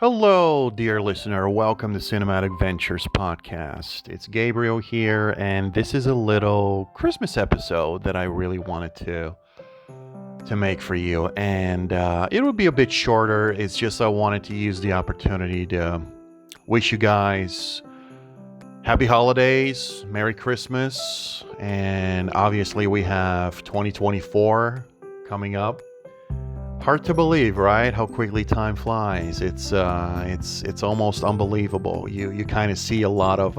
Hello, dear listener. Welcome to Cinematic Ventures podcast. It's Gabriel here, and this is a little Christmas episode that I really wanted to make for you. And it will be a bit shorter. It's just I wanted to use the opportunity to wish you guys happy holidays, Merry Christmas, and obviously we have 2024 coming up. Hard to believe, right? How quickly time flies. It's almost unbelievable. You kind of see a lot of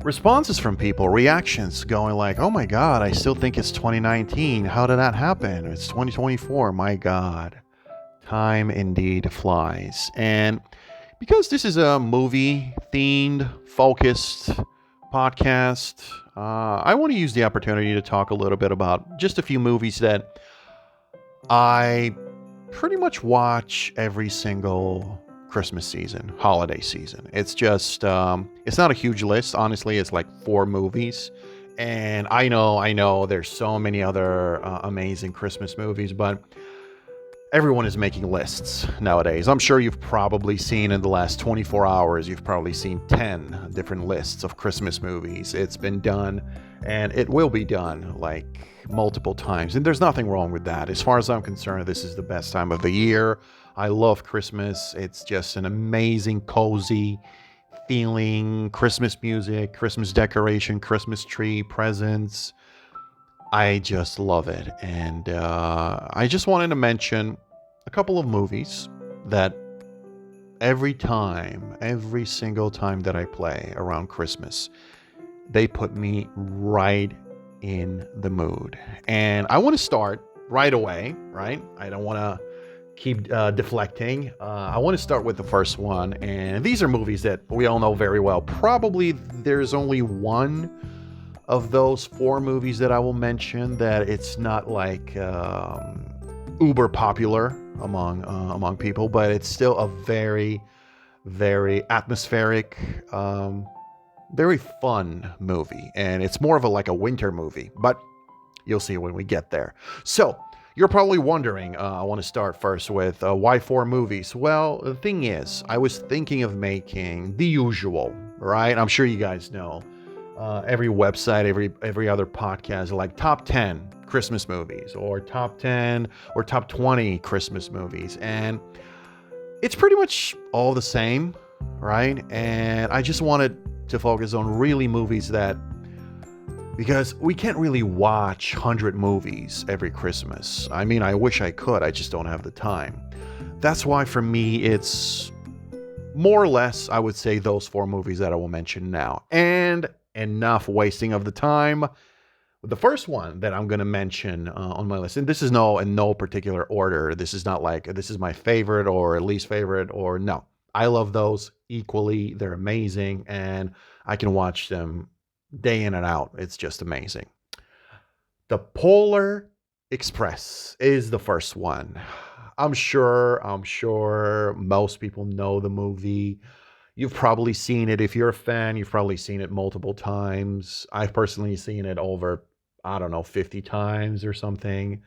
responses from people, reactions, going like, "Oh my God, I still think it's 2019. How did that happen? It's 2024. My God, time indeed flies." And because this is a movie-themed, focused podcast, I want to use the opportunity to talk a little bit about just a few movies that I pretty much watch every single Christmas season, holiday season. It's just, it's not a huge list. Honestly, it's like four movies. And I know there's so many other amazing Christmas movies, but everyone is making lists nowadays. I'm sure you've probably seen in the last 24 hours, you've probably seen 10 different lists of Christmas movies. It's been done and it will be done like multiple times. And there's nothing wrong with that. As far as I'm concerned, this is the best time of the year. I love Christmas. It's just an amazing, cozy feeling. Christmas music, Christmas decoration, Christmas tree, presents. I just love it. And I just wanted to mention a couple of movies that every single time that I play around Christmas, they put me right in the mood. And I want to start right away, right? I don't want to keep deflecting. I want to start with the first one. And these are movies that we all know very well. Probably there's only one of those four movies that I will mention that it's not like uber popular among people, but it's still a very, very atmospheric, very fun movie, and it's more of like a winter movie, but you'll see when we get there. So you're probably wondering, I want to start first with why four movies? Well, the thing is, I was thinking of making the usual, right? I'm sure you guys know. Every website, every other podcast, like top 10 Christmas movies, or top 10 or top 20 Christmas movies, and it's pretty much all the same, right? And I just wanted to focus on really movies that, because we can't really watch 100 movies every Christmas. I mean, I wish I could, I just don't have the time. That's why for me, it's more or less, I would say, those four movies that I will mention now. And enough wasting of the time. The first one that I'm going to mention on my list, and this is in no particular order. This is not like this is my favorite or least favorite, or no. I love those equally. They're amazing, and I can watch them day in and out. It's just amazing. The Polar Express is the first one. I'm sure most people know the movie. You've probably seen it. If you're a fan, you've probably seen it multiple times. I've personally seen it over, I don't know, 50 times or something.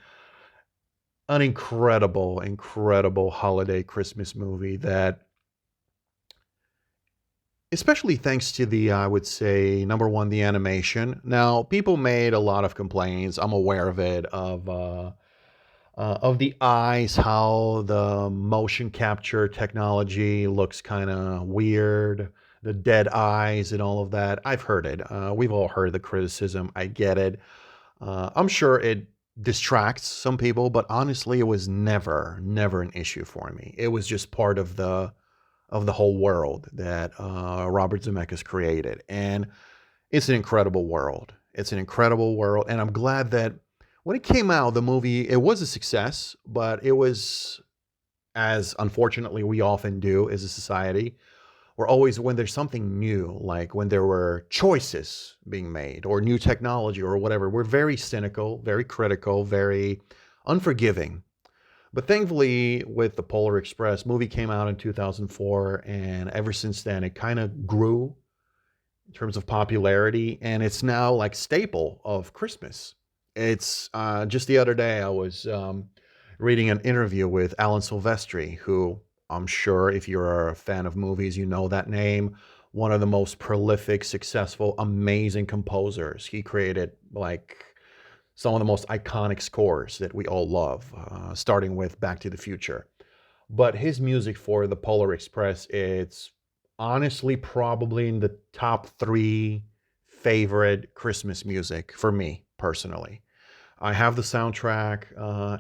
An incredible, incredible holiday Christmas movie that, especially thanks to the, I would say, number one, the animation. Now, people made a lot of complaints. I'm aware of the eyes, how the motion capture technology looks kind of weird, the dead eyes and all of that. I've heard it. We've all heard the criticism. I get it. I'm sure it distracts some people, but honestly, it was never an issue for me. It was just part of the whole world that Robert Zemeckis created, and it's an incredible world. It's an incredible world, and I'm glad that when it came out, the movie, it was a success, but it was, as unfortunately we often do as a society, we're always, when there's something new, like when there were choices being made or new technology or whatever, we're very cynical, very critical, very unforgiving. But thankfully, with the Polar Express, movie came out in 2004, and ever since then, it kind of grew in terms of popularity, and it's now like staple of Christmas. It's just the other day I was reading an interview with Alan Silvestri, who I'm sure if you're a fan of movies, you know that name. One of the most prolific, successful, amazing composers. He created like some of the most iconic scores that we all love, starting with Back to the Future. But his music for the Polar Express, it's honestly probably in the top three favorite Christmas music for me personally. I have the soundtrack,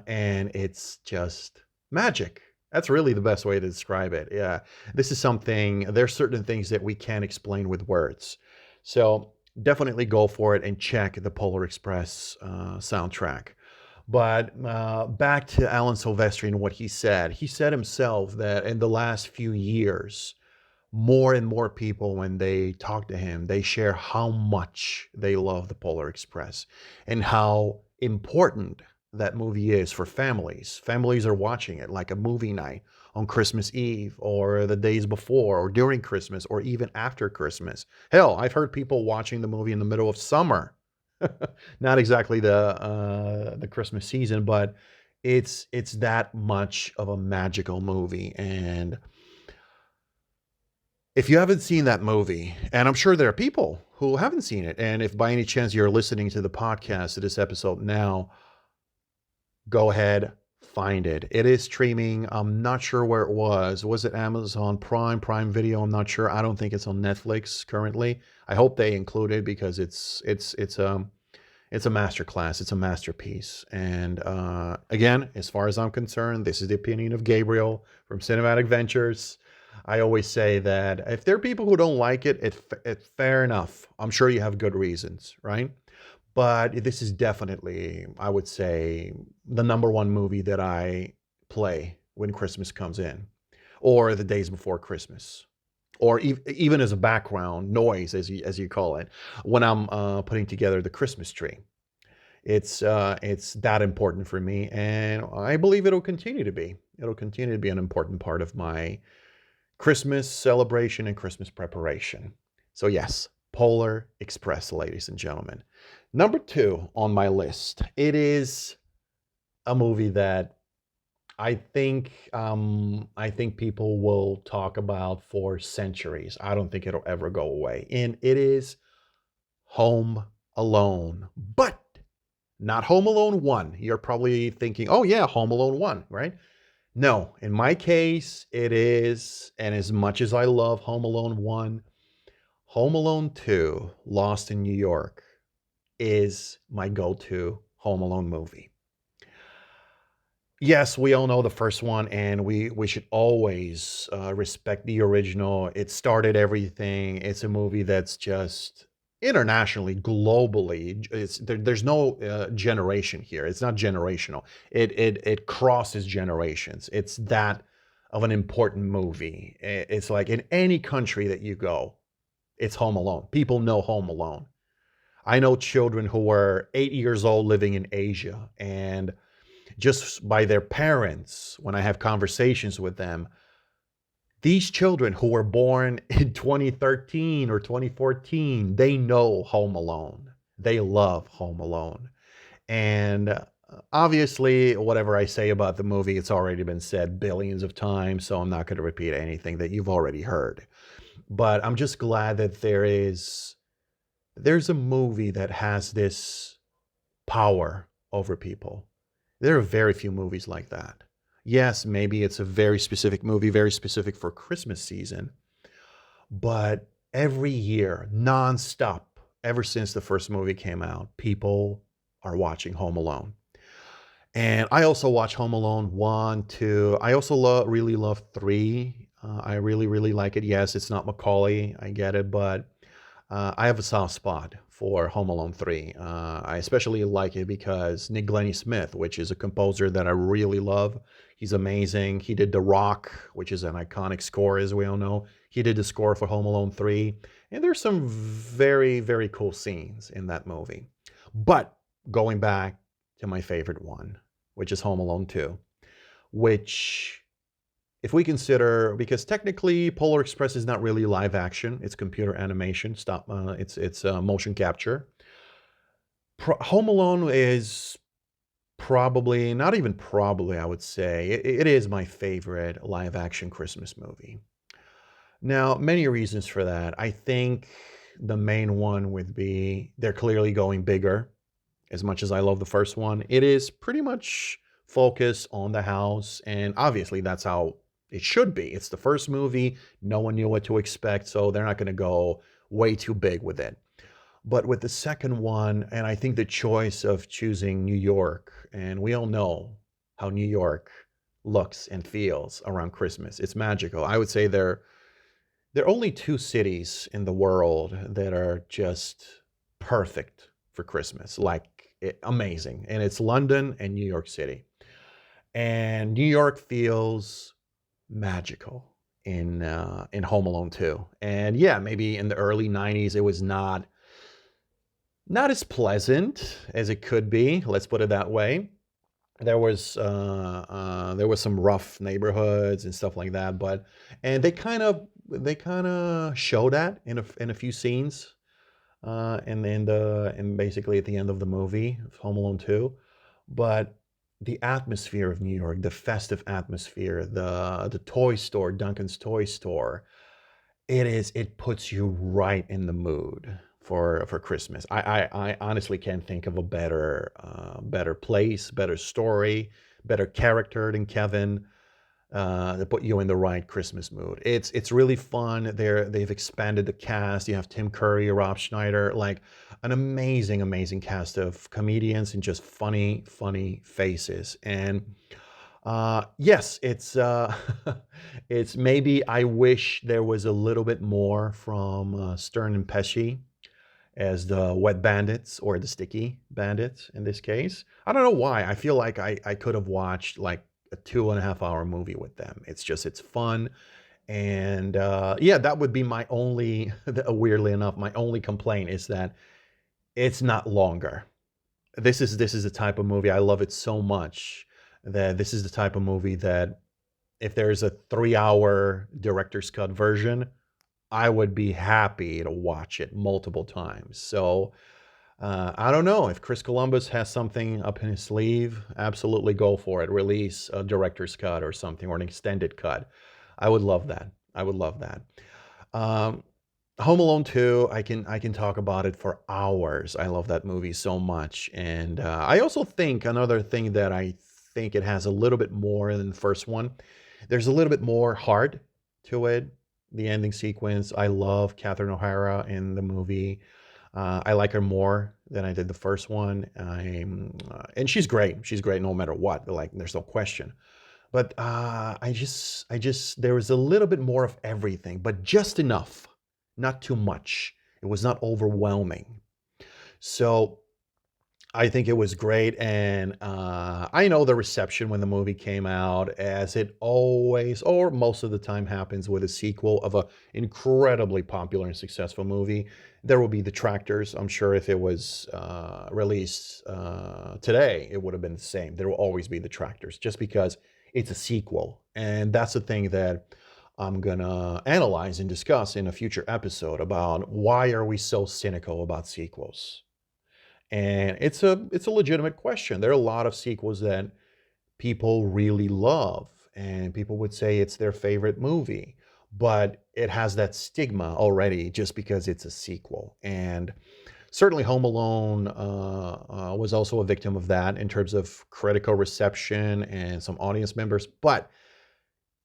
and it's just magic. That's really the best way to describe it. Yeah, this is something. There's certain things that we can't explain with words, so definitely go for it and check the Polar Express soundtrack. But back to Alan Silvestri and what he said. He said himself that in the last few years, more and more people, when they talk to him, they share how much they love the Polar Express and how important that movie is for families. Families are watching it like a movie night on Christmas Eve or the days before or during Christmas or even after Christmas. Hell, I've heard people watching the movie in the middle of summer. Not exactly the Christmas season, but it's that much of a magical movie. And if you haven't seen that movie, and I'm sure there are people who haven't seen it, and if by any chance you're listening to the podcast to this episode now, go ahead, find it. It is streaming. I'm not sure where it was. Was it Amazon Prime, Prime Video? I'm not sure. I don't think it's on Netflix currently. I hope they include it because it's a masterclass. It's a masterpiece. And again, as far as I'm concerned, this is the opinion of Gabriel from Cinematic Ventures. I always say that if there are people who don't like it, it's fair enough. I'm sure you have good reasons, right? But this is definitely, I would say, the number one movie that I play when Christmas comes in, or the days before Christmas, or even as a background noise, as you call it, when I'm putting together the Christmas tree. It's that important for me, and I believe it'll continue to be. It'll continue to be an important part of my Christmas celebration and Christmas preparation. So yes, Polar Express, ladies and gentlemen. Number two on my list. It is a movie that I think people will talk about for centuries. I don't think it'll ever go away. And it is Home Alone. But not Home Alone 1. You're probably thinking, oh yeah, Home Alone 1, right? No, in my case, it is, and as much as I love Home Alone 1, Home Alone 2, Lost in New York, is my go-to Home Alone movie. Yes, we all know the first one, and we should always respect the original. It started everything. It's a movie that's just internationally, globally. There's no generation here. It's not generational. It crosses generations. It's that of an important movie. It's like in any country that you go, it's Home Alone. People know Home Alone. I know children who were 8 years old living in Asia, and just by their parents, when I have conversations with them, these children who were born in 2013 or 2014, they know Home Alone. They love Home Alone. And obviously, whatever I say about the movie, it's already been said billions of times, so I'm not going to repeat anything that you've already heard. But I'm just glad that there's a movie that has this power over people. There are very few movies like that. Yes, maybe it's a very specific movie, very specific for Christmas season, but every year, nonstop, ever since the first movie came out, people are watching Home Alone. And I also watch Home Alone 1, 2. I also really love 3. I really, really like it. Yes, it's not Macaulay, I get it, but I have a soft spot for Home Alone 3. I especially like it because Nick Glennie Smith, which is a composer that I really love, he's amazing. He did The Rock, which is an iconic score, as we all know. He did the score for Home Alone 3. And there's some very, very cool scenes in that movie. But going back to my favorite one, which is Home Alone 2, which, if we consider, because technically Polar Express is not really live action, it's computer animation, it's motion capture. Home Alone is probably, not even probably, I would say, it is my favorite live action Christmas movie. Now, many reasons for that. I think the main one would be they're clearly going bigger. As much as I love the first one, it is pretty much focused on the house. And obviously, that's how it should be. It's the first movie. No one knew what to expect. So they're not going to go way too big with it. But with the second one, and I think the choice of choosing New York, and we all know how New York looks and feels around Christmas. It's magical. I would say there are only two cities in the world that are just perfect for Christmas, like amazing, and it's London and New York City. And New York feels magical in Home Alone 2. And yeah, maybe in the early '90s it was not as pleasant as it could be. Let's put it that way. There was some rough neighborhoods and stuff like that, but and they kind of show that in a few scenes, and basically at the end of the movie of Home Alone 2. But the atmosphere of New York, the festive atmosphere, the toy store, Duncan's toy store, it puts you right in the mood for Christmas. I honestly can't think of a better place, better story, better character than Kevin, to put you in the right Christmas mood. It's really fun. They've expanded the cast. You have Tim Curry, Rob Schneider, like an amazing cast of comedians and just funny faces. And yes, it's maybe I wish there was a little bit more from Stern and Pesci as the wet bandits or the sticky bandits in this case. I don't know why. I feel like I could have watched like a 2.5 hour movie with them. It's fun. And yeah, that would be my only, weirdly enough, my only complaint is that it's not longer. This is the type of movie I love it so much that this is the type of movie that if there's a 3 hour director's cut version, I would be happy to watch it multiple times. So I don't know if Chris Columbus has something up in his sleeve. Absolutely go for it. Release a director's cut or something or an extended cut. I would love that. I would love that. Um, Home Alone 2, I can talk about it for hours. I love that movie so much. And I also think another thing that I think it has a little bit more than the first one. There's a little bit more heart to it. The ending sequence. I love Catherine O'Hara in the movie. I like her more than I did the first one. And she's great. She's great no matter what. Like, there's no question. But there was a little bit more of everything, but just enough, not too much. It was not overwhelming. So I think it was great, and I know the reception when the movie came out, as it always or most of the time happens with a sequel of a incredibly popular and successful movie. There will be detractors. I'm sure if it was released today, it would have been the same. There will always be detractors, just because it's a sequel, and that's the thing that I'm gonna analyze and discuss in a future episode about why are we so cynical about sequels. And it's a legitimate question. There are a lot of sequels that people really love, and people would say it's their favorite movie, but it has that stigma already just because it's a sequel. And certainly, Home Alone was also a victim of that in terms of critical reception and some audience members. But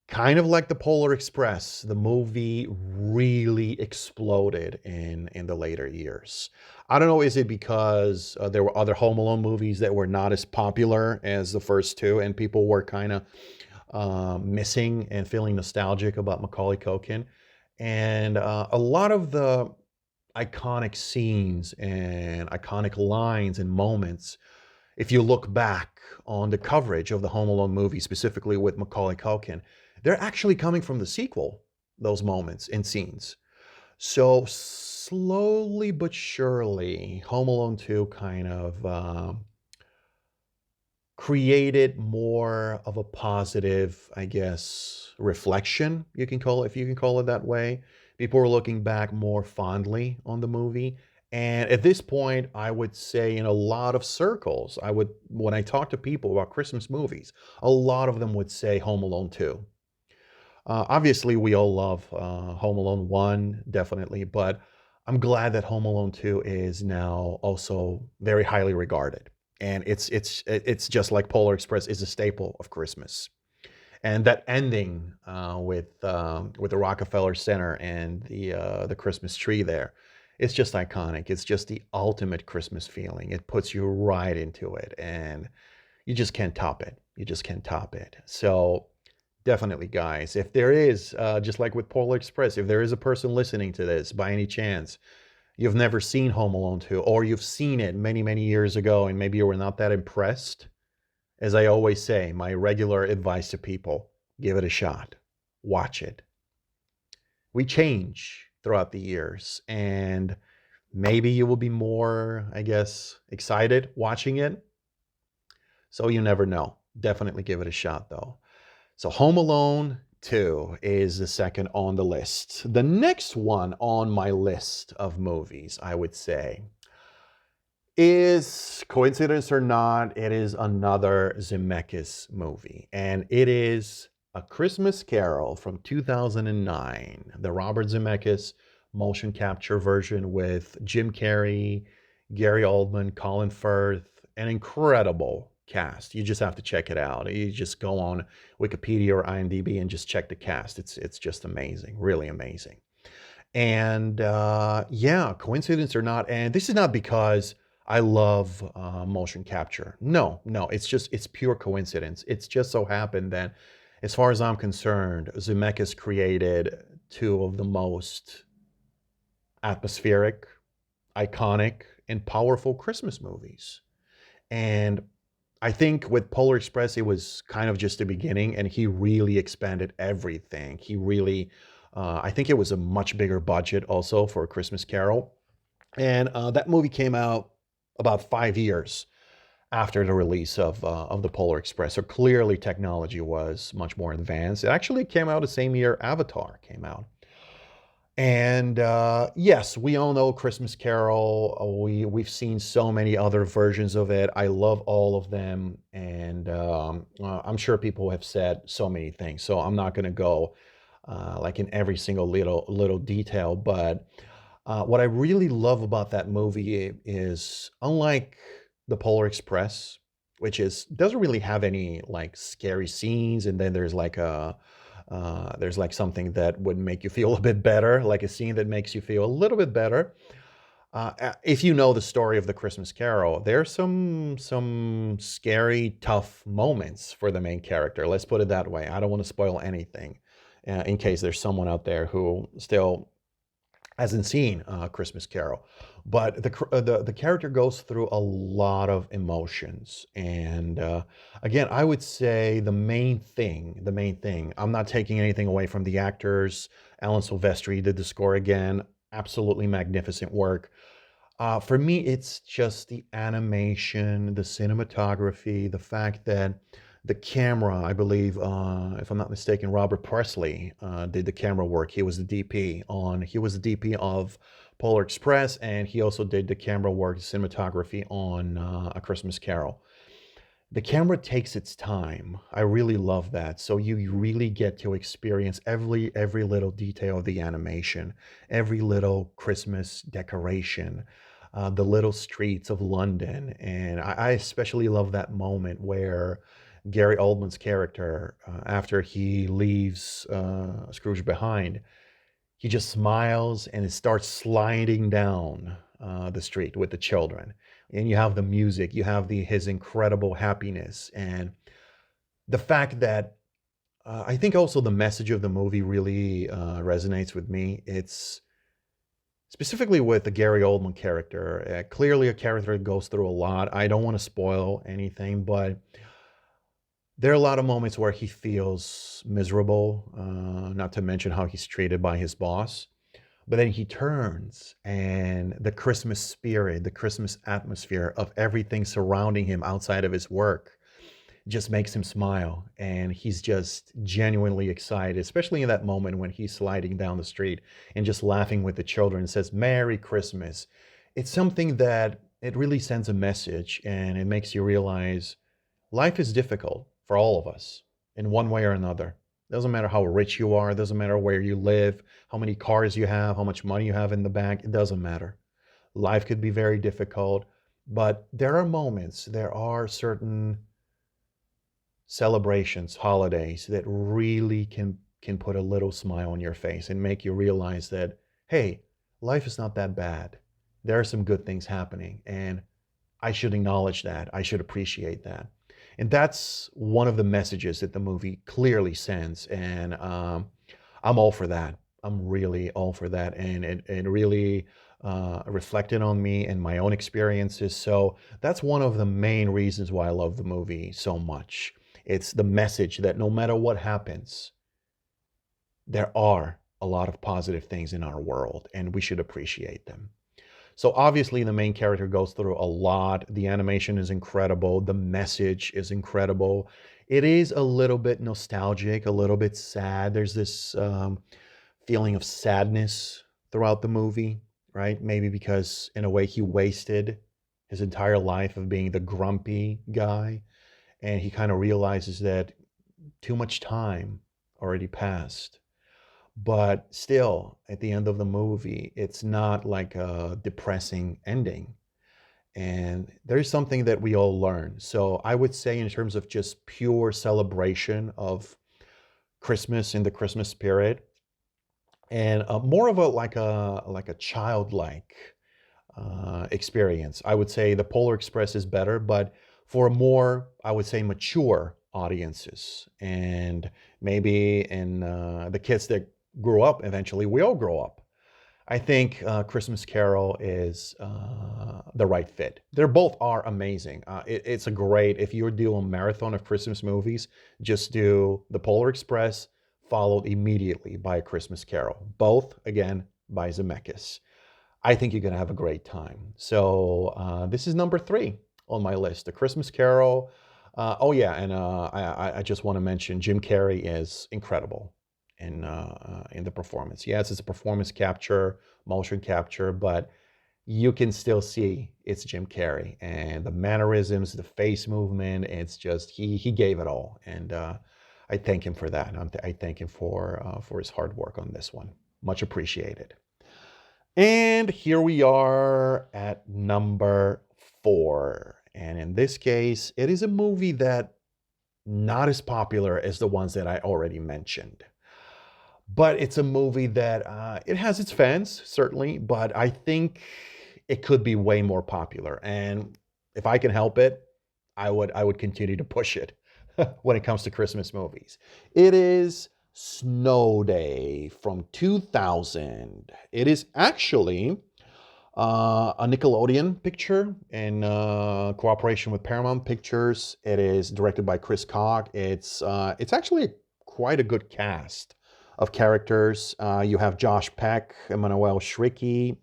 kind of like the Polar Express, the movie really exploded in the later years. I don't know, is it because there were other Home Alone movies that were not as popular as the first two, and people were kind of missing and feeling nostalgic about Macaulay Culkin? And a lot of the iconic scenes and iconic lines and moments, if you look back on the coverage of the Home Alone movie, specifically with Macaulay Culkin, they're actually coming from the sequel, those moments and scenes. So slowly but surely, Home Alone 2 kind of created more of a positive, I guess, reflection, you can call it, if you can call it that way. People were looking back more fondly on the movie. And at this point, I would say in a lot of circles, when I talk to people about Christmas movies, a lot of them would say Home Alone 2. Obviously, we all love Home Alone 1, definitely, but I'm glad that Home Alone 2 is now also very highly regarded. And it's just like Polar Express is a staple of Christmas. And that ending with the Rockefeller Center and the Christmas tree there, it's just iconic. It's just the ultimate Christmas feeling. It puts you right into it, and you just can't top it. You just can't top it. So definitely, guys, if there is, just like with Polar Express, if there is a person listening to this by any chance, you've never seen Home Alone 2, or you've seen it many, many years ago and maybe you were not that impressed, as I always say, my regular advice to people, give it a shot. Watch it. We change throughout the years, and maybe you will be more, I guess, excited watching it. So you never know. Definitely give it a shot, though. So Home Alone 2 is the second on the list. The next one on my list of movies, I would say, is, coincidence or not, it is another Zemeckis movie. And it is A Christmas Carol from 2009, the Robert Zemeckis motion capture version with Jim Carrey, Gary Oldman, Colin Firth, an incredible cast. You just have to check it out. You just go on Wikipedia or IMDb and just check the cast. It's just amazing, really amazing. And yeah, coincidence or not, and this is not because I love motion capture. No, no, it's pure coincidence. It's just so happened that, as far as I'm concerned, Zemeckis created two of the most atmospheric, iconic, and powerful Christmas movies. And I think with Polar Express, it was kind of just the beginning, and he really expanded everything. He really, I think it was a much bigger budget also for A Christmas Carol. And that movie came out about 5 years after the release of the Polar Express. So clearly technology was much more advanced. It actually came out the same year Avatar came out. And yes, we all know Christmas Carol. We've seen so many other versions of it. I love all of them, and I'm sure people have said so many things. So I'm not going to go like in every single little detail. But what I really love about that movie is, unlike the Polar Express, which is doesn't really have any like scary scenes, and then there's like something that would make you feel a bit better, like a scene that makes you feel a little bit better. If you know the story of the Christmas Carol, there's some scary, tough moments for the main character. Let's put it that way. I don't want to spoil anything, in case there's someone out there who still hasn't seen Christmas Carol. But the character goes through a lot of emotions, and again, I would say the main thing. I'm not taking anything away from the actors. Alan Silvestri did the score again. Absolutely magnificent work. For me, it's just the animation, the cinematography, the fact that the camera, I believe, if I'm not mistaken, Robert Presley did the camera work. He was the DP of Polar Express, and he also did the camera work, cinematography on A Christmas Carol. The camera takes its time. I really love that. So you really get to experience every little detail of the animation, every little Christmas decoration, the little streets of London. And I especially love that moment where Gary Oldman's character, after he leaves Scrooge behind, he just smiles and it starts sliding down the street with the children. And you have the music, you have his incredible happiness, and the fact that I think also the message of the movie really resonates with me. It's specifically with the Gary Oldman character. Clearly, a character that goes through a lot. I don't want to spoil anything, but there are a lot of moments where he feels miserable, not to mention how he's treated by his boss. But then he turns, and the Christmas spirit, the Christmas atmosphere of everything surrounding him outside of his work just makes him smile. And he's just genuinely excited, especially in that moment when he's sliding down the street and just laughing with the children and says, "Merry Christmas." It's something that it really sends a message and it makes you realize life is difficult for all of us in one way or another. Doesn't matter how rich you are, doesn't matter where you live, how many cars you have, how much money you have in the bank, it doesn't matter. Life could be very difficult, but there are moments, there are certain celebrations, holidays that really can put a little smile on your face and make you realize that, hey, life is not that bad. There are some good things happening, and I should acknowledge that. I should appreciate that. And that's one of the messages that the movie clearly sends. And I'm all for that. I'm really all for that. And it really reflected on me and my own experiences. So that's one of the main reasons why I love the movie so much. It's the message that no matter what happens, there are a lot of positive things in our world, and we should appreciate them. So obviously the main character goes through a lot. The animation is incredible. The message is incredible. It is a little bit nostalgic, a little bit sad. There's this feeling of sadness throughout the movie, right? Maybe because in a way he wasted his entire life of being the grumpy guy. And he kind of realizes that too much time already passed. But still, at the end of the movie, it's not like a depressing ending. And there's something that we all learn. So I would say, in terms of just pure celebration of Christmas in the Christmas spirit, and more of a like a childlike experience. I would say the Polar Express is better, but for more, I would say, mature audiences, and maybe in the kids that grew up eventually, we all grow up. I think Christmas Carol is the right fit. They both are amazing. It's a great, if you do a marathon of Christmas movies, just do The Polar Express, followed immediately by A Christmas Carol. Both, again, by Zemeckis. I think you're going to have a great time. So this is number 3 on my list, A Christmas Carol. Oh yeah, and I just want to mention Jim Carrey is incredible in the performance. Yes, it's a performance capture, motion capture, but you can still see it's Jim Carrey, and the mannerisms, the face movement. It's just he gave it all, and I thank him for that. I thank him for his hard work on this one. Much appreciated. And here we are at number 4. And in this case, it is a movie that not as popular as the ones that I already mentioned. But it's a movie that it has its fans, certainly, but I think it could be way more popular. And if I can help it, I would continue to push it when it comes to Christmas movies. It is Snow Day from 2000. It is actually a Nickelodeon picture in cooperation with Paramount Pictures. It is directed by Chris Cog. It's actually quite a good cast of characters. You have Josh Peck, Emmanuel Shrieky,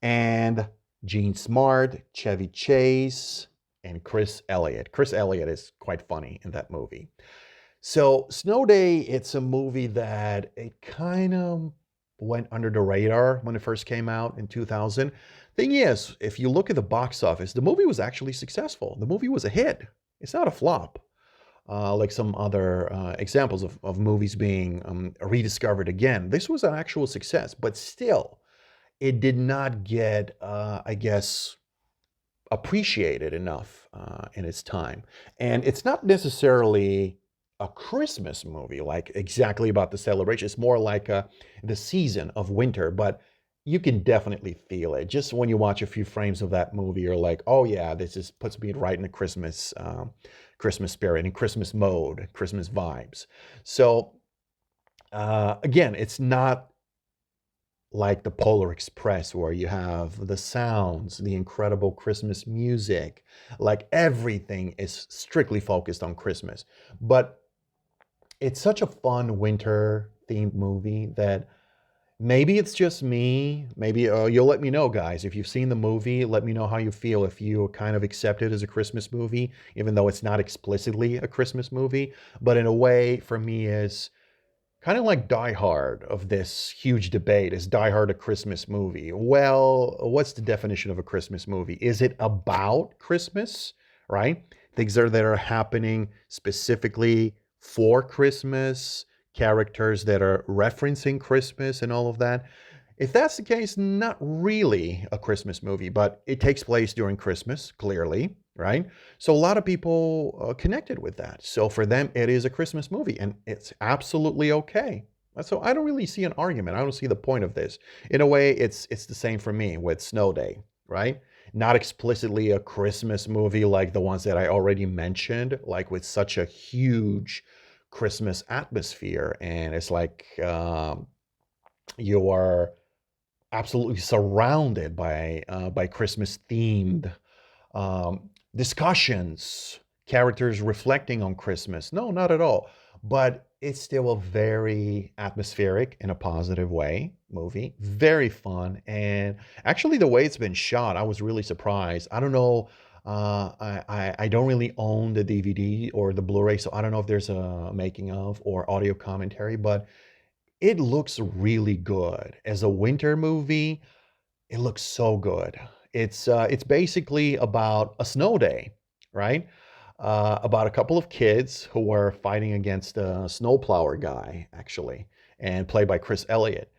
and Gene Smart, Chevy Chase, and Chris Elliott. Chris Elliott is quite funny in that movie. So Snow Day, it's a movie that it kind of went under the radar when it first came out in 2000. Thing is, if you look at the box office, the movie was actually successful. The movie was a hit. It's not a flop, like some other examples of movies being rediscovered again. This was an actual success, but still, it did not get, I guess, appreciated enough in its time. And it's not necessarily a Christmas movie, like exactly about the celebration. It's more like the season of winter, but you can definitely feel it. Just when you watch a few frames of that movie, you're like, oh yeah, this just puts me right in the Christmas spirit and Christmas mode, Christmas vibes. So again, it's not like the Polar Express, where you have the sounds, the incredible Christmas music, like everything is strictly focused on Christmas. But it's such a fun winter themed movie that maybe it's just me. Maybe you'll let me know, guys. If you've seen the movie, let me know how you feel. If you kind of accept it as a Christmas movie, even though it's not explicitly a Christmas movie, but in a way, for me, is kind of like Die Hard of this huge debate. Is Die Hard a Christmas movie? Well, what's the definition of a Christmas movie? Is it about Christmas, right? That are happening specifically for Christmas, characters that are referencing Christmas and all of that. If that's the case, not really a Christmas movie, but it takes place during Christmas, clearly, right? So a lot of people connected with that. So for them, it is a Christmas movie, and it's absolutely okay. So I don't really see an argument. I don't see the point of this. In a way, it's the same for me with Snow Day, right? Not explicitly a Christmas movie like the ones that I already mentioned, like with such a huge Christmas atmosphere, and it's like you are absolutely surrounded by Christmas themed discussions, characters reflecting on Christmas. No, not at all. But it's still a very atmospheric in a positive way movie. Very fun. And actually, the way it's been shot, I was really surprised. I don't know. I don't really own the DVD or the Blu-ray, so I don't know if there's a making of or audio commentary, but it looks really good. As a winter movie, it looks so good. It's basically about a snow day, right? About a couple of kids who are fighting against a snowplower guy, actually, and played by Chris Elliott.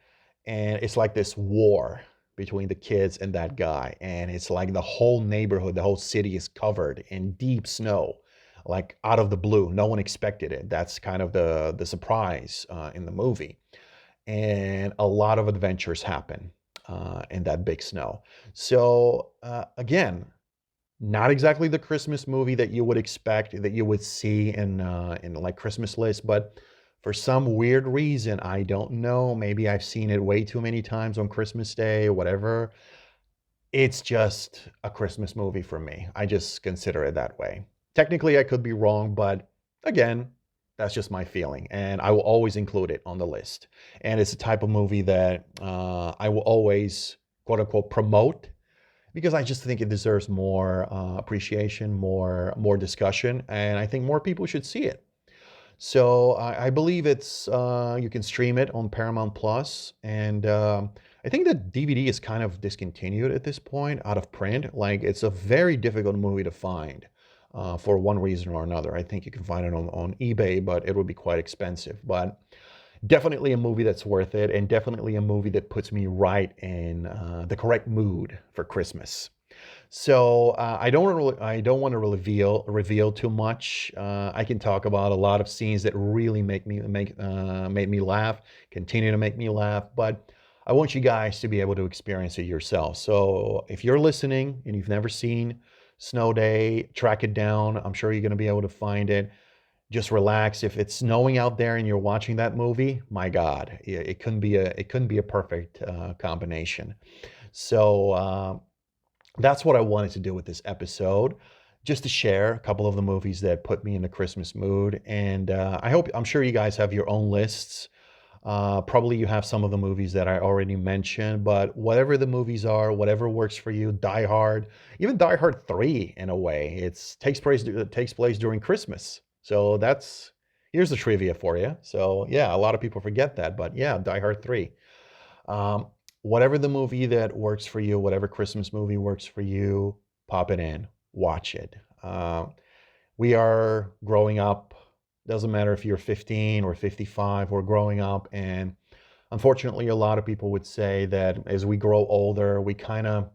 And it's like this war between the kids and that guy. And it's like the whole neighborhood, the whole city is covered in deep snow, like out of the blue. No one expected it. That's kind of the surprise in the movie. And a lot of adventures happen in that big snow. So again, not exactly the Christmas movie that you would expect, that you would see in like Christmas list, but for some weird reason, I don't know, maybe I've seen it way too many times on Christmas Day or whatever. It's just a Christmas movie for me. I just consider it that way. Technically, I could be wrong, but again, that's just my feeling, and I will always include it on the list. And it's a type of movie that I will always quote unquote promote because I just think it deserves more appreciation, more discussion, and I think more people should see it. So I believe it's you can stream it on Paramount Plus, and I think the DVD is kind of discontinued at this point, out of print. Like it's a very difficult movie to find for one reason or another. I think you can find it on eBay, but it would be quite expensive. But definitely a movie that's worth it, and definitely a movie that puts me right in the correct mood for Christmas. So I don't want to reveal too much. I can talk about a lot of scenes that really made me laugh, continue to make me laugh, but I want you guys to be able to experience it yourself. So if you're listening and you've never seen Snow Day, track it down. I'm sure you're going to be able to find it. Just relax. If it's snowing out there and you're watching that movie, my God, it couldn't be a perfect combination. So that's what I wanted to do with this episode, just to share a couple of the movies that put me in the Christmas mood. And I'm sure you guys have your own lists. Probably you have some of the movies that I already mentioned, but whatever the movies are, whatever works for you, Die Hard, even Die Hard 3 in a way, it takes place during Christmas. So here's the trivia for you. So yeah, a lot of people forget that, but yeah, Die Hard 3. Um, Whatever the movie that works for you, whatever Christmas movie works for you, pop it in, watch it. We are growing up. Doesn't matter if you're 15 or 55, we're growing up. And unfortunately, a lot of people would say that as we grow older, we kind of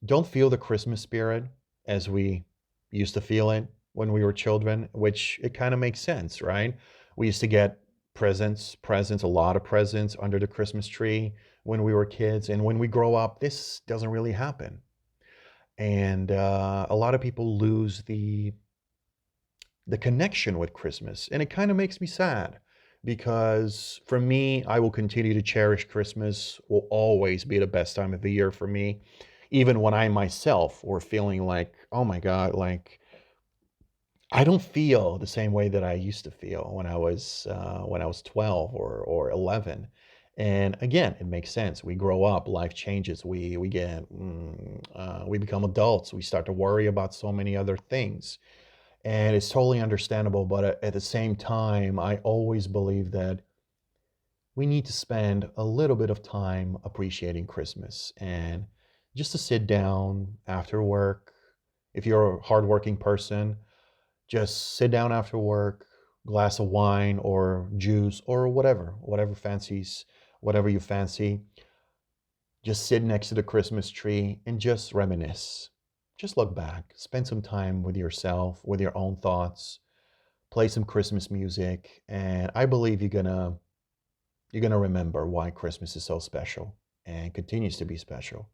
don't feel the Christmas spirit as we used to feel it when we were children, which it kind of makes sense, right? We used to get presents, a lot of presents under the Christmas tree when we were kids. And when we grow up, this doesn't really happen. And a lot of people lose the connection with Christmas. And it kind of makes me sad because for me, I will continue to cherish Christmas, will always be the best time of the year for me, even when I myself were feeling like, oh my God, like I don't feel the same way that I used to feel when I was 12 or 11. And again, it makes sense. We grow up, life changes. We become adults. We start to worry about so many other things, and it's totally understandable. But at the same time, I always believe that we need to spend a little bit of time appreciating Christmas and just to sit down after work. If you're a hardworking person, just sit down after work, glass of wine or juice or whatever you fancy. Just sit next to the Christmas tree and just reminisce. Just look back, spend some time with yourself, with your own thoughts, play some Christmas music, and I believe you're gonna remember why Christmas is so special and continues to be special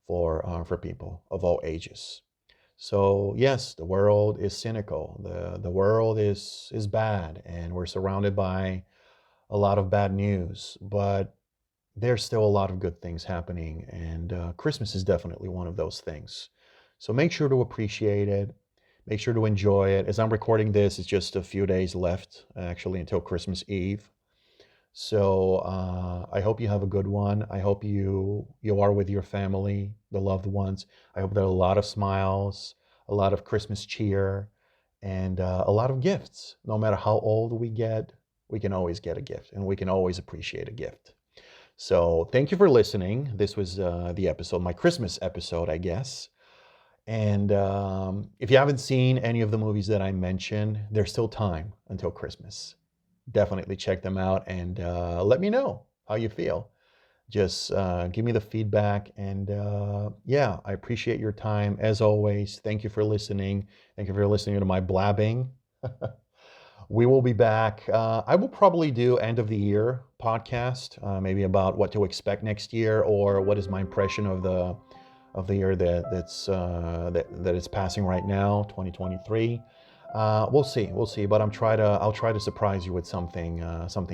for people of all ages. So yes, the world is cynical. The world is bad, and we're surrounded by a lot of bad news. But there's still a lot of good things happening, and Christmas is definitely one of those things. So make sure to appreciate it. Make sure to enjoy it. As I'm recording this, it's just a few days left, actually, until Christmas Eve. So I hope you have a good one. I hope you are with your family, the loved ones. I hope there are a lot of smiles, a lot of Christmas cheer, and a lot of gifts. No matter how old we get, we can always get a gift, and we can always appreciate a gift. So thank you for listening. This was the episode, my Christmas episode, I guess. And if you haven't seen any of the movies that I mentioned, there's still time until Christmas. Definitely check them out and let me know how you feel. Just give me the feedback. And yeah, I appreciate your time as always. Thank you for listening. Thank you for listening to my blabbing. We will be back. I will probably do end of the year podcast, maybe about what to expect next year or what is my impression of the year that is passing right now, 2023. We'll see. But I'll try to surprise you with something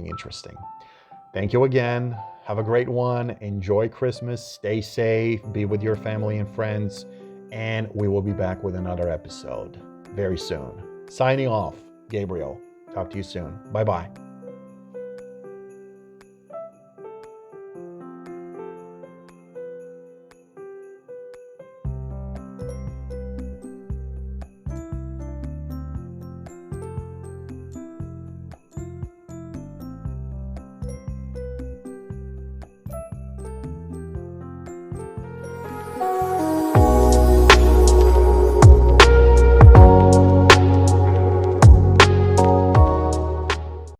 interesting. Thank you again. Have a great one. Enjoy Christmas. Stay safe. Be with your family and friends. And we will be back with another episode very soon. Signing off, Gabriel. Talk to you soon. Bye-bye.